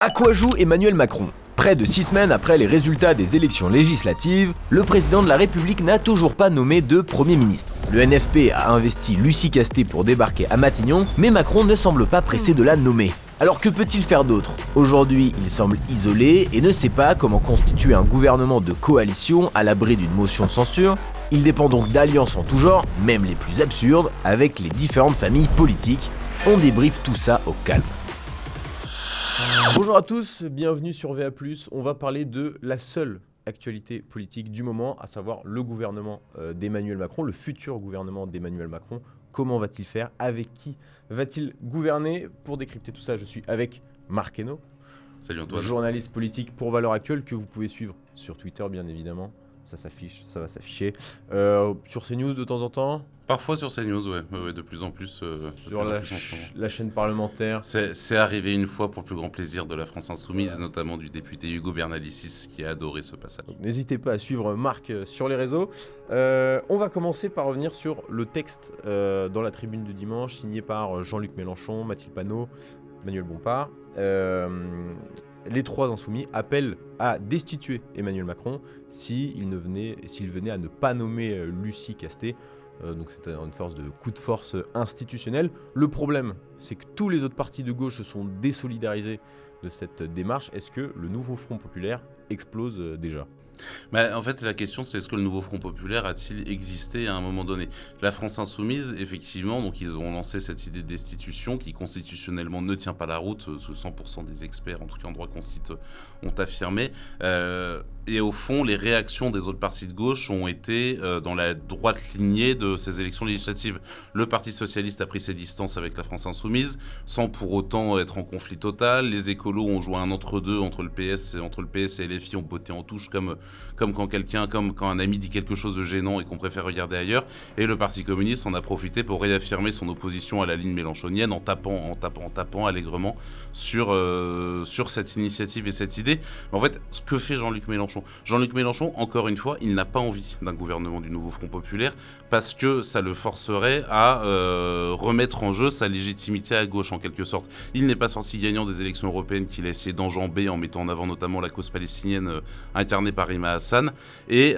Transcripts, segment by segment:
À quoi joue Emmanuel Macron ? Près de 6 semaines après les résultats des élections législatives, le président de la République n'a toujours pas nommé de Premier ministre. Le NFP a investi Lucie Castet pour débarquer à Matignon, mais Macron ne semble pas pressé de la nommer. Alors que peut-il faire d'autre ? Aujourd'hui, il semble isolé et ne sait pas comment constituer un gouvernement de coalition à l'abri d'une motion de censure. Il dépend donc d'alliances en tout genre, même les plus absurdes, avec les différentes familles politiques. On débriefe tout ça au calme. Bonjour à tous, bienvenue sur VA+. On va parler de la seule actualité politique du moment, à savoir le gouvernement d'Emmanuel Macron, le futur gouvernement d'Emmanuel Macron. Comment va-t-il faire ? Avec qui va-t-il gouverner ? Pour décrypter tout ça, je suis avec Marc Hainaut. Salut Antoine. Journaliste politique pour Valeurs Actuelles, que vous pouvez suivre sur Twitter bien évidemment. Ça s'affiche, ça va s'afficher. Sur CNews de temps en temps. Parfois sur CNews, ouais, de plus en plus. Sur la chaîne parlementaire. C'est arrivé une fois pour le plus grand plaisir de la France Insoumise, et notamment du député Hugo Bernalicis qui a adoré ce passage. Donc, n'hésitez pas à suivre Marc sur les réseaux. On va commencer par revenir sur le texte dans la tribune du dimanche, signé par Jean-Luc Mélenchon, Mathilde Panot, Manuel Bompard. Les trois insoumis appellent à destituer Emmanuel Macron s'il venait à ne pas nommer Lucie Castet. Donc c'est une force de coup de force institutionnel. Le problème, c'est que tous les autres partis de gauche se sont désolidarisés de cette démarche. Est-ce que le nouveau Front populaire explose déjà ? En fait, la question, c'est est-ce que le nouveau Front populaire a-t-il existé à un moment donné ? La France Insoumise, effectivement, donc ils ont lancé cette idée de destitution qui constitutionnellement ne tient pas la route. 100% des experts, en tout cas en droit constit, ont affirmé. Et au fond, les réactions des autres partis de gauche ont été dans la droite lignée de ces élections législatives. Le Parti socialiste a pris ses distances avec la France Insoumise, sans pour autant être en conflit total. Les écolos ont joué un entre-deux entre le PS et LFI, ont botté en touche comme quand un ami dit quelque chose de gênant et qu'on préfère regarder ailleurs. Et le Parti communiste en a profité pour réaffirmer son opposition à la ligne mélenchonienne en tapant allègrement sur cette initiative et cette idée. Mais en fait, ce que fait Jean-Luc Mélenchon ? Jean-Luc Mélenchon, encore une fois, il n'a pas envie d'un gouvernement du nouveau Front populaire parce que ça le forcerait à remettre en jeu sa légitimité à gauche, en quelque sorte. Il n'est pas sorti gagnant des élections européennes qu'il a essayé d'enjamber en mettant en avant notamment la cause palestinienne incarnée par Rima Hassan. Et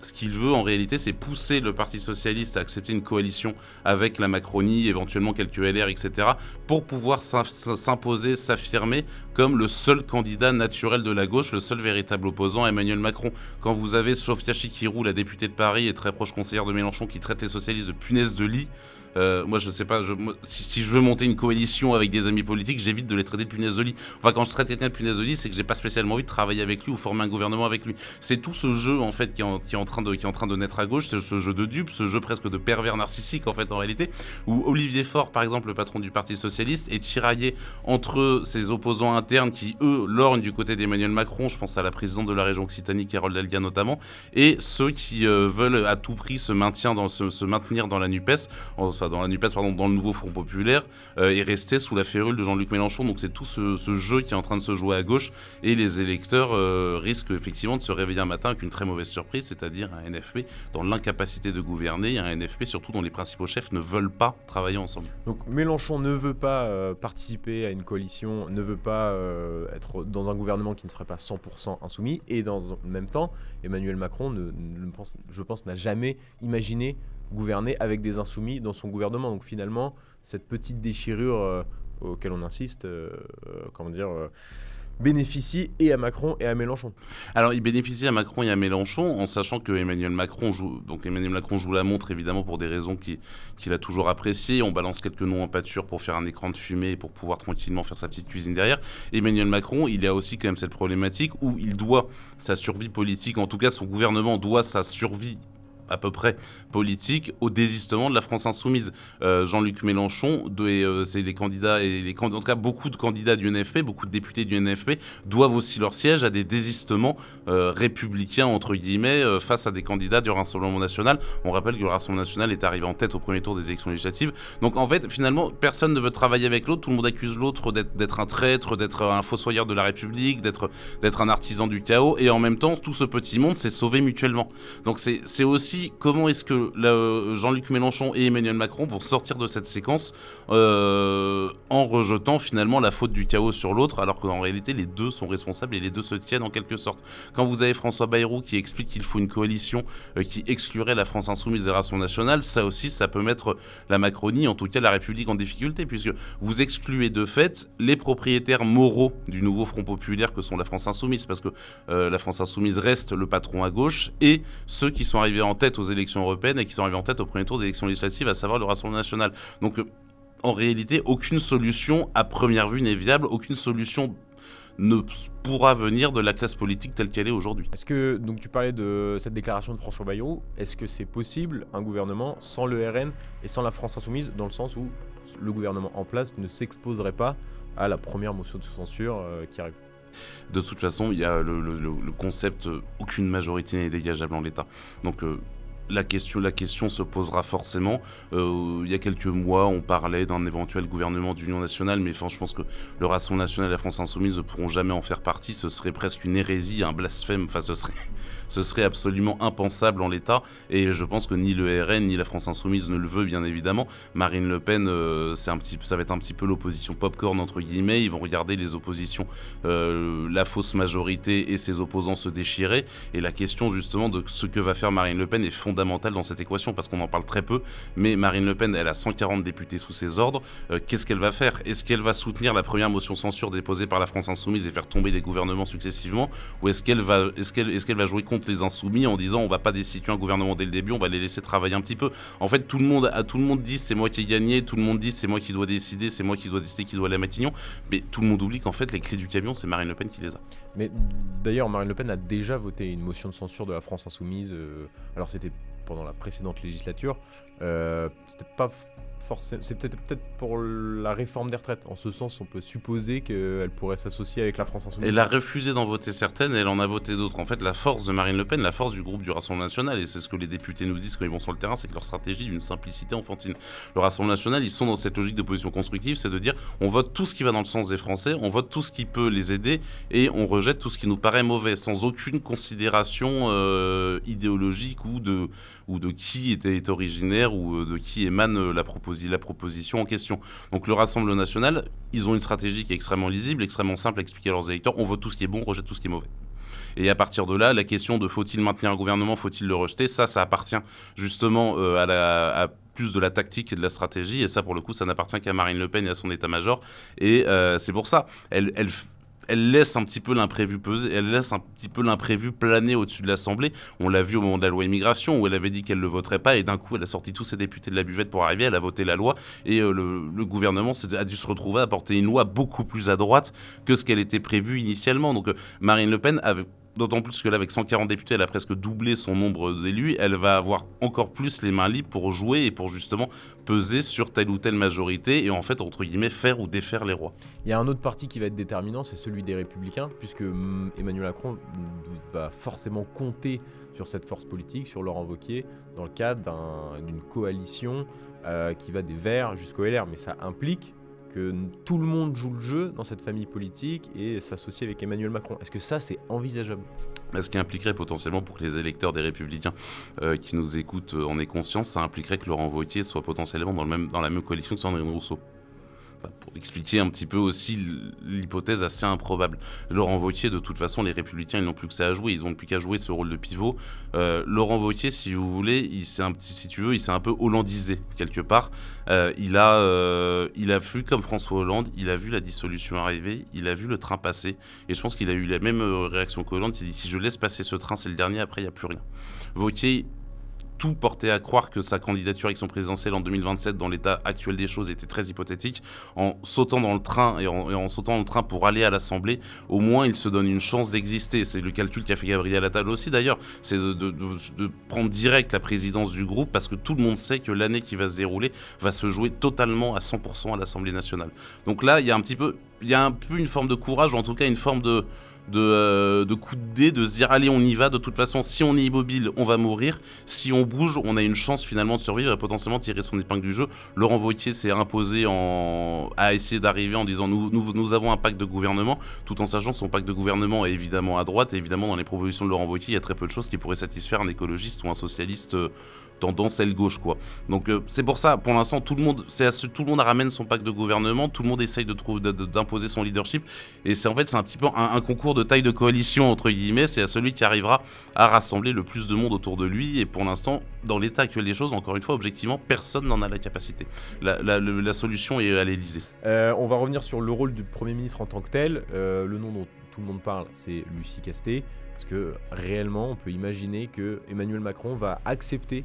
ce qu'il veut en réalité, c'est pousser le Parti socialiste à accepter une coalition avec la Macronie, éventuellement quelques LR, etc., pour pouvoir s'imposer, s'affirmer comme le seul candidat naturel de la gauche, le seul véritable opposant à Emmanuel Macron. Quand vous avez Sofia Chikirou, la députée de Paris et très proche conseillère de Mélenchon, qui traite les socialistes de punaises de lit, moi je sais pas, si je veux monter une coalition avec des amis politiques, j'évite de les traiter de punaises de lit. Enfin, quand je traite quelqu'un de punaise de lit, c'est que j'ai pas spécialement envie de travailler avec lui ou former un gouvernement avec lui. C'est tout ce jeu en fait qui est en train de naître à gauche, c'est ce jeu de dupes, ce jeu presque de pervers narcissique en fait en réalité, où Olivier Faure, par exemple, le patron du Parti socialiste, est tiraillé entre ses opposants internes qui eux lorgnent du côté d'Emmanuel Macron, je pense à la présidente de la région Occitanie, Carole Delga notamment, et ceux qui veulent à tout prix se maintenir dans la NUPES, dans le nouveau Front populaire, et rester sous la férule de Jean-Luc Mélenchon. Donc c'est tout ce jeu qui est en train de se jouer à gauche, et les électeurs risquent effectivement de se réveiller un matin avec une très mauvaise surprise, c'est-à-dire un NFP dans l'incapacité de gouverner, un NFP surtout dont les principaux chefs ne veulent pas travailler ensemble. Donc Mélenchon ne veut pas participer à une coalition, ne veut pas être dans un gouvernement qui ne serait pas 100% insoumis, et dans le même temps, Emmanuel Macron, je pense, n'a jamais imaginé gouverner avec des insoumis dans son gouvernement. Donc finalement, cette petite déchirure auquel on insiste, bénéficie et à Macron et à Mélenchon. Alors, il bénéficie à Macron et à Mélenchon en sachant que Emmanuel Macron joue la montre évidemment pour des raisons qu'il a toujours appréciées. On balance quelques noms en pâture pour faire un écran de fumée pour pouvoir tranquillement faire sa petite cuisine derrière. Emmanuel Macron, il a aussi quand même cette problématique où il doit sa survie politique, en tout cas son gouvernement doit sa survie à peu près politique au désistement de la France insoumise. Jean-Luc Mélenchon, c'est les candidats en tout cas beaucoup de candidats du NFP, beaucoup de députés du NFP doivent aussi leur siège à des désistements républicains entre guillemets face à des candidats du Rassemblement national. On rappelle que le Rassemblement national est arrivé en tête au premier tour des élections législatives. Donc en fait, finalement, personne ne veut travailler avec l'autre. Tout le monde accuse l'autre d'être un traître, d'être un fossoyeur de la République, d'être un artisan du chaos. Et en même temps, tout ce petit monde s'est sauvé mutuellement. Donc c'est aussi comment est-ce que Jean-Luc Mélenchon et Emmanuel Macron vont sortir de cette séquence en rejetant finalement la faute du chaos sur l'autre, alors qu'en réalité les deux sont responsables et les deux se tiennent en quelque sorte. Quand vous avez François Bayrou qui explique qu'il faut une coalition qui exclurait la France Insoumise des Rassemblements nationales, ça aussi ça peut mettre la Macronie, en tout cas la République, en difficulté, puisque vous excluez de fait les propriétaires moraux du nouveau Front Populaire que sont la France Insoumise, parce que la France Insoumise reste le patron à gauche, et ceux qui sont arrivés en tête aux élections européennes et qui sont arrivés en tête au premier tour des élections législatives, à savoir le Rassemblement national. Donc en réalité, aucune solution à première vue n'est viable, aucune solution ne pourra venir de la classe politique telle qu'elle est aujourd'hui. Est-ce que, donc tu parlais de cette déclaration de François Bayrou, est-ce que c'est possible un gouvernement sans le RN et sans la France Insoumise, dans le sens où le gouvernement en place ne s'exposerait pas à la première motion de censure qui arrive? De toute façon, il y a le concept aucune majorité n'est dégageable en l'État. Donc la question se posera forcément. Il y a quelques mois, on parlait d'un éventuel gouvernement d'union nationale, mais je pense que le Rassemblement national et la France insoumise ne pourront jamais en faire partie. Ce serait presque une hérésie, un blasphème. Enfin, ce serait absolument impensable en l'état. Et je pense que ni le RN ni la France insoumise ne le veut, bien évidemment. Marine Le Pen, ça va être un petit peu l'opposition popcorn, entre guillemets. Ils vont regarder les oppositions, la fausse majorité et ses opposants se déchirer. Et la question, justement, de ce que va faire Marine Le Pen est fondamentale dans cette équation, parce qu'on en parle très peu. Mais Marine Le Pen, elle a 140 députés sous ses ordres. Qu'est-ce qu'elle va faire? Est-ce qu'elle va soutenir la première motion censure déposée par la France insoumise et faire tomber des gouvernements successivement? Ou est-ce qu'elle va jouer contre les insoumis en disant on va pas destituer un gouvernement dès le début, on va les laisser travailler un petit peu? En fait, tout le monde dit c'est moi qui ai gagné, tout le monde dit c'est moi qui dois décider, c'est moi qui dois décider qui doit aller à Matignon, mais tout le monde oublie qu'en fait les clés du camion, c'est Marine Le Pen qui les a. Mais d'ailleurs, Marine Le Pen a déjà voté une motion de censure de la France insoumise, alors c'était pendant la précédente législature, c'était pas forcément, c'est peut-être pour la réforme des retraites. En ce sens, on peut supposer qu'elle pourrait s'associer avec la France insoumise. Elle a refusé d'en voter certaines et elle en a voté d'autres. En fait, la force de Marine Le Pen, la force du groupe du Rassemblement national, et c'est ce que les députés nous disent quand ils vont sur le terrain, c'est que leur stratégie d'une simplicité enfantine. Le Rassemblement national, ils sont dans cette logique d'opposition constructive, c'est de dire on vote tout ce qui va dans le sens des Français, on vote tout ce qui peut les aider et on rejette tout ce qui nous paraît mauvais, sans aucune considération idéologique ou de qui est originaire ou de qui émane la proposition en question. Donc le Rassemblement national, ils ont une stratégie qui est extrêmement lisible, extrêmement simple à expliquer à leurs électeurs. On vote tout ce qui est bon, on rejette tout ce qui est mauvais. Et à partir de là, la question de faut-il maintenir un gouvernement, faut-il le rejeter, ça appartient justement à plus de la tactique et de la stratégie. Et ça, pour le coup, ça n'appartient qu'à Marine Le Pen et à son état-major. Et c'est pour ça, elle laisse un petit peu l'imprévu peser, elle laisse un petit peu l'imprévu planer au-dessus de l'Assemblée. On l'a vu au moment de la loi immigration où elle avait dit qu'elle ne le voterait pas et d'un coup elle a sorti tous ses députés de la buvette pour arriver, elle a voté la loi et le gouvernement a dû se retrouver à porter une loi beaucoup plus à droite que ce qu'elle était prévue initialement. Donc Marine Le Pen avait... D'autant plus que là, avec 140 députés, elle a presque doublé son nombre d'élus. Elle va avoir encore plus les mains libres pour jouer et pour justement peser sur telle ou telle majorité et en fait, entre guillemets, faire ou défaire les rois. Il y a un autre parti qui va être déterminant, c'est celui des Républicains, puisque Emmanuel Macron va forcément compter sur cette force politique, sur Laurent Wauquiez, dans le cadre d'une coalition qui va des Verts jusqu'au LR. Mais ça implique que tout le monde joue le jeu dans cette famille politique et s'associe avec Emmanuel Macron. Est-ce que ça, c'est envisageable ? Ce qui impliquerait potentiellement, pour que les électeurs des Républicains qui nous écoutent en aient conscience, ça impliquerait que Laurent Wauquiez soit potentiellement dans la même coalition que Sandrine Rousseau. Pour expliquer un petit peu aussi l'hypothèse assez improbable. Laurent Wauquiez, de toute façon, les Républicains, ils n'ont plus que ça à jouer. Ils n'ont plus qu'à jouer ce rôle de pivot. Laurent Wauquiez, si vous voulez, il s'est un peu hollandisé, quelque part. Il a vu comme François Hollande, il a vu la dissolution arriver, il a vu le train passer. Et je pense qu'il a eu la même réaction qu'Hollande. Il s'est dit, si je laisse passer ce train, c'est le dernier, après, il n'y a plus rien. Wauquiez... Tout portait à croire que sa candidature à l'élection présidentielle en 2027, dans l'état actuel des choses, était très hypothétique. En sautant dans le train et en sautant dans le train pour aller à l'Assemblée, au moins il se donne une chance d'exister. C'est le calcul qu'a fait Gabriel Attal aussi d'ailleurs, c'est de prendre direct la présidence du groupe parce que tout le monde sait que l'année qui va se dérouler va se jouer totalement à 100% à l'Assemblée nationale. Donc là, il y a un petit peu... il y a un peu une forme de courage, ou en tout cas une forme de coup de dé, de se dire allez on y va, de toute façon si on est immobile on va mourir, si on bouge on a une chance finalement de survivre et potentiellement tirer son épingle du jeu. Laurent Wauquiez s'est imposé à essayer d'arriver en disant nous avons un pacte de gouvernement, tout en sachant que son pacte de gouvernement est évidemment à droite, et évidemment dans les propositions de Laurent Wauquiez il y a très peu de choses qui pourraient satisfaire un écologiste ou un socialiste tendance aile gauche quoi. Donc c'est pour ça pour l'instant tout le monde ramène son pacte de gouvernement, tout le monde essaye d'imposer son leadership, et c'est un petit peu un concours de taille de coalition entre guillemets, c'est à celui qui arrivera à rassembler le plus de monde autour de lui, et pour l'instant dans l'état actuel des choses, encore une fois objectivement personne n'en a la capacité. La solution est à l'Elysée. On va revenir sur le rôle du Premier ministre en tant que tel. Le nom dont tout le monde parle, c'est Lucie Castet, parce que réellement on peut imaginer que Emmanuel Macron va accepter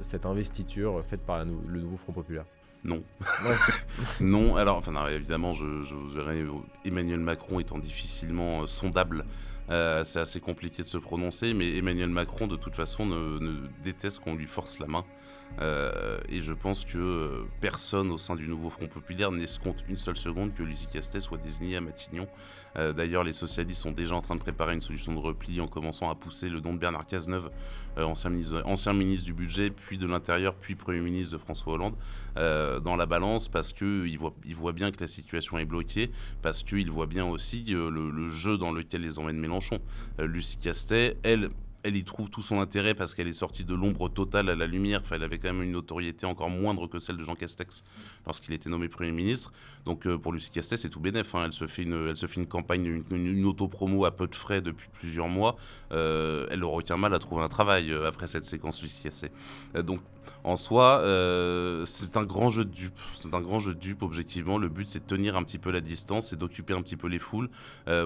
cette investiture faite par le nouveau Front Populaire. Non. Ouais. Non, alors, évidemment, je verrais Emmanuel Macron étant difficilement sondable. C'est assez compliqué de se prononcer, mais Emmanuel Macron, de toute façon, ne déteste qu'on lui force la main. Et je pense que personne au sein du nouveau Front Populaire n'escompte une seule seconde que Lucie Castet soit désignée à Matignon. D'ailleurs, les socialistes sont déjà en train de préparer une solution de repli en commençant à pousser le nom de Bernard Cazeneuve, ancien ministre du budget, puis de l'Intérieur, puis Premier ministre de François Hollande, dans la balance, parce qu'il voit bien que la situation est bloquée, parce qu'il voit bien aussi le jeu dans lequel les emmène Mélenchon. Lucie Castet, elle y trouve tout son intérêt parce qu'elle est sortie de l'ombre totale à la lumière. Enfin, elle avait quand même une notoriété encore moindre que celle de Jean Castex lorsqu'il était nommé Premier ministre. Donc pour Lucie Castet, c'est tout bénef. Elle se fait une campagne, une autopromo à peu de frais depuis plusieurs mois. Elle n'aura aucun mal à trouver un travail après cette séquence Lucie Castet. Donc en soi, c'est un grand jeu de dupes. C'est un grand jeu de dupes, objectivement. Le but, c'est de tenir un petit peu la distance et d'occuper un petit peu les foules.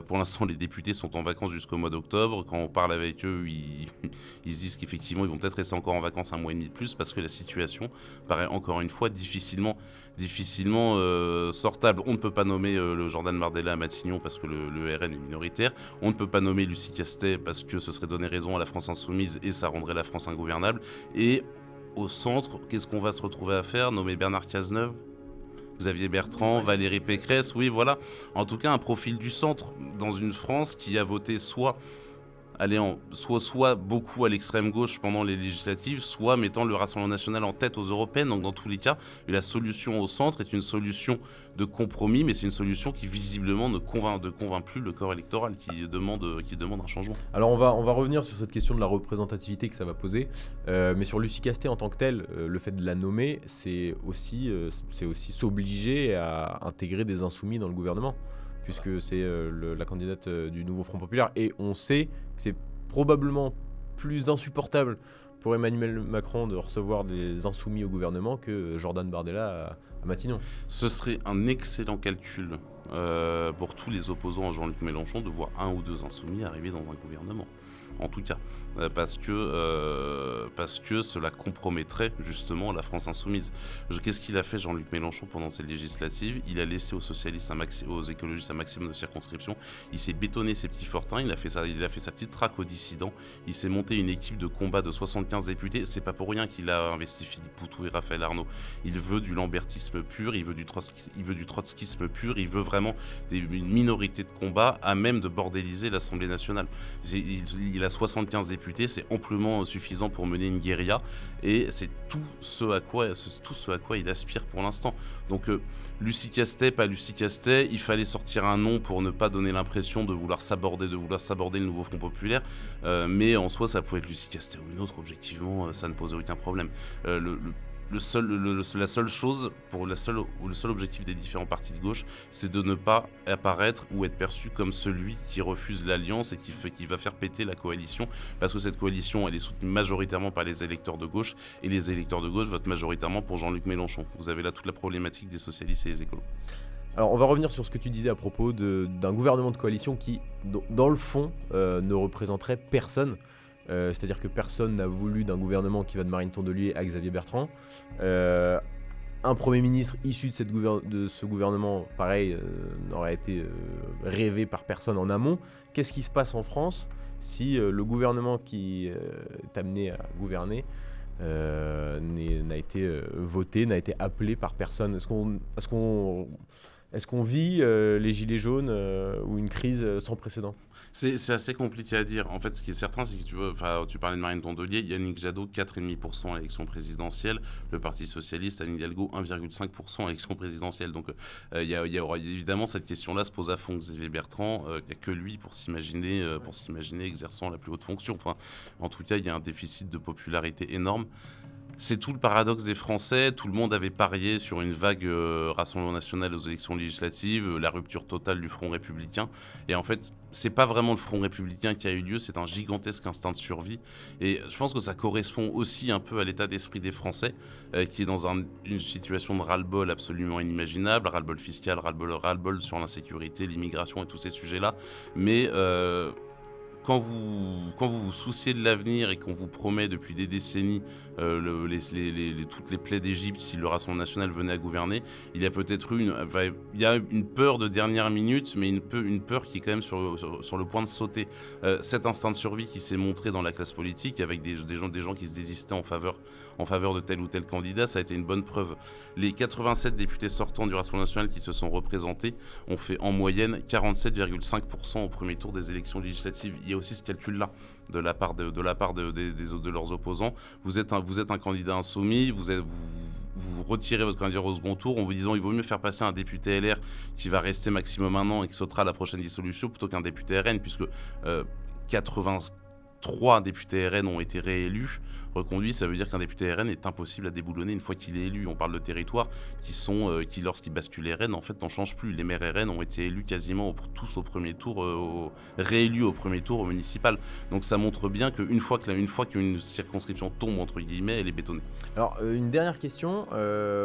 Pour l'instant, les députés sont en vacances jusqu'au mois d'octobre. Quand on parle avec eux, ils se disent qu'effectivement, ils vont peut-être rester encore en vacances un mois et demi de plus parce que la situation paraît encore une fois difficilement sortable. On ne peut pas nommer le Jordan Bardella à Matignon parce que le RN est minoritaire. On ne peut pas nommer Lucie Castet parce que ce serait donner raison à la France insoumise et ça rendrait la France ingouvernable. Et au centre, qu'est-ce qu'on va se retrouver à faire? Nommer Bernard Cazeneuve, Xavier Bertrand, Valérie Pécresse, oui voilà. En tout cas, un profil du centre dans une France qui a voté soit beaucoup à l'extrême gauche pendant les législatives, soit mettant le Rassemblement national en tête aux européennes. Donc dans tous les cas, la solution au centre est une solution de compromis, mais c'est une solution qui visiblement ne convainc plus le corps électoral qui demande un changement. Alors on va revenir sur cette question de la représentativité que ça va poser, mais sur Lucie Castet en tant que telle, le fait de la nommer, c'est aussi s'obliger à intégrer des insoumis dans le gouvernement, puisque c'est la candidate du nouveau Front Populaire, et on sait que c'est probablement plus insupportable pour Emmanuel Macron de recevoir des insoumis au gouvernement que Jordan Bardella à Matignon. Ce serait un excellent calcul pour tous les opposants à Jean-Luc Mélenchon de voir un ou deux insoumis arriver dans un gouvernement. En tout cas, parce que cela compromettrait justement la France insoumise. Qu'est-ce qu'il a fait Jean-Luc Mélenchon pendant ces législatives? Il a laissé aux socialistes, aux écologistes un maximum de circonscriptions. Il s'est bétonné ses petits fortins, il a fait sa petite traque aux dissidents. Il s'est monté une équipe de combat de 75 députés. C'est pas pour rien qu'il a investi Philippe Poutou et Raphaël Arnaud. Il veut du lambertisme pur, il veut du trotskisme pur, il veut vraiment une minorité de combat à même de bordéliser l'Assemblée nationale. Il a 75 députés, c'est amplement suffisant pour mener une guérilla, et c'est tout ce à quoi il aspire pour l'instant. Donc Lucie Castet, pas Lucie Castet, il fallait sortir un nom pour ne pas donner l'impression de vouloir saborder le nouveau Front Populaire, mais en soi ça pouvait être Lucie Castet ou une autre, objectivement ça ne posait aucun problème. Le seul objectif des différents partis de gauche, c'est de ne pas apparaître ou être perçu comme celui qui refuse l'alliance et qui va faire péter la coalition, parce que cette coalition, elle est soutenue majoritairement par les électeurs de gauche, et les électeurs de gauche votent majoritairement pour Jean-Luc Mélenchon. Vous avez là toute la problématique des socialistes et des écolos. Alors on va revenir sur ce que tu disais à propos d'un gouvernement de coalition qui, dans le fond, ne représenterait personne. C'est-à-dire que personne n'a voulu d'un gouvernement qui va de Marine Tondelier à Xavier Bertrand. Un Premier ministre issu de ce gouvernement, pareil, n'aurait été rêvé par personne en amont. Qu'est-ce qui se passe en France si le gouvernement qui est amené à gouverner n'a été voté, n'a été appelé par personne. Est-ce qu'on vit les gilets jaunes ou une crise sans précédent? C'est assez compliqué à dire. En fait, ce qui est certain, c'est que tu parlais de Marine Tondelier, Yannick Jadot, 4,5% à l'élection présidentielle. Le Parti Socialiste, Anne Hidalgo, 1,5% à l'élection présidentielle. Donc, il y aura évidemment cette question-là se pose à fond. Xavier Bertrand, il n'y a que lui pour s'imaginer exerçant la plus haute fonction. Enfin, en tout cas, il y a un déficit de popularité énorme. C'est tout le paradoxe des Français. Tout le monde avait parié sur une vague Rassemblement national aux élections législatives, la rupture totale du Front républicain. Et en fait, c'est pas vraiment le Front républicain qui a eu lieu, c'est un gigantesque instinct de survie. Et je pense que ça correspond aussi un peu à l'état d'esprit des Français, qui est dans une situation de ras-le-bol absolument inimaginable, ras-le-bol fiscal, ras-le-bol sur l'insécurité, l'immigration et tous ces sujets-là. Mais quand vous souciez de l'avenir et qu'on vous promet depuis des décennies toutes les plaies d'Égypte si le Rassemblement national venait à gouverner, il y a peut-être une peur de dernière minute, mais une peur qui est quand même sur le point de sauter. Cet instinct de survie qui s'est montré dans la classe politique avec des gens qui se désistaient en faveur de tel ou tel candidat, ça a été une bonne preuve. Les 87 députés sortants du Rassemblement national qui se sont représentés ont fait en moyenne 47,5% au premier tour des élections législatives. Il y a aussi ce calcul-là de la part de leurs opposants. Vous êtes un candidat insoumis, vous retirez votre candidat au second tour en vous disant il vaut mieux faire passer un député LR qui va rester maximum un an et qui sautera à la prochaine dissolution plutôt qu'un député RN, puisque 83 députés RN ont été réélus, reconduits. Ça veut dire qu'un député RN est impossible à déboulonner une fois qu'il est élu. On parle de territoires qui lorsqu'ils basculent RN, en fait, n'en changent plus. Les maires RN ont été élus quasiment tous au premier tour, réélus au premier tour au municipal. Donc ça montre bien qu'une fois qu'une circonscription tombe, entre guillemets, elle est bétonnée. Alors, une dernière question,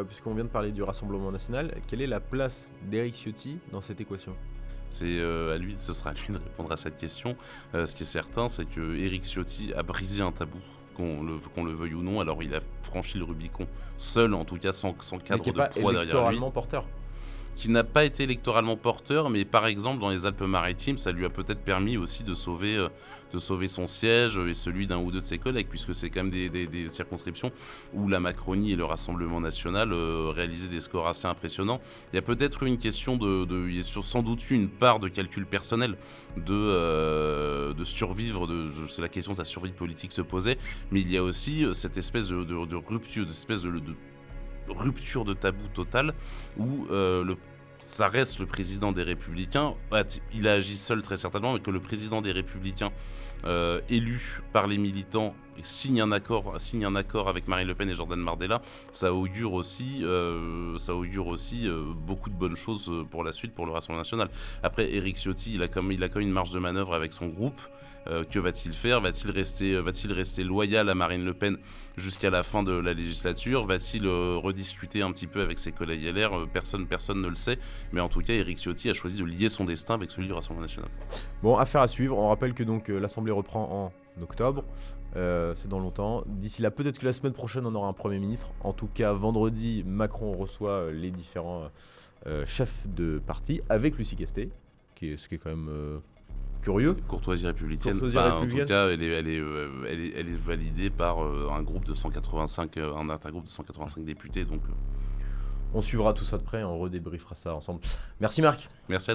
puisqu'on vient de parler du Rassemblement national. Quelle est la place d'Éric Ciotti dans cette équation ? Ce sera à lui de répondre à cette question. Ce qui est certain, c'est que Éric Ciotti a brisé un tabou, qu'on le veuille ou non. Alors il a franchi le Rubicon seul, en tout cas sans cadre de poids derrière lui. Électoralement porteur. Qui n'a pas été électoralement porteur, mais par exemple dans les Alpes-Maritimes, ça lui a peut-être permis aussi de sauver son siège et celui d'un ou deux de ses collègues, puisque c'est quand même des circonscriptions où la Macronie et le Rassemblement national réalisaient des scores assez impressionnants. Il y a peut-être eu une question il y a sans doute eu une part de calcul personnel de survivre, c'est la question de sa survie politique se posait, mais il y a aussi cette espèce de rupture de tabou total où ça reste le président des Républicains. Il a agi seul très certainement, mais que le président des Républicains élu par les militants signe un accord avec Marine Le Pen et Jordan Bardella, ça augure aussi beaucoup de bonnes choses pour la suite pour le Rassemblement national. Après, Éric Ciotti, il a quand même une marge de manœuvre avec son groupe. Que va-t-il faire ? Va-t-il rester loyal à Marine Le Pen jusqu'à la fin de la législature ? Va-t-il rediscuter un petit peu avec ses collègues LR ? Personne ne le sait. Mais en tout cas, Éric Ciotti a choisi de lier son destin avec celui du Rassemblement national. Bon, affaire à suivre. On rappelle que donc l'Assemblée reprend en octobre. C'est dans longtemps. D'ici là, peut-être que la semaine prochaine, on aura un Premier ministre. En tout cas, vendredi, Macron reçoit les différents chefs de parti avec Lucie Castet, ce qui est quand même... curieux. Courtoisie républicaine. En tout cas, elle est validée par un groupe de 185, un intergroupe de 185 députés. Donc, on suivra tout ça de près, on redébriefera ça ensemble. Merci Marc. Merci à toi.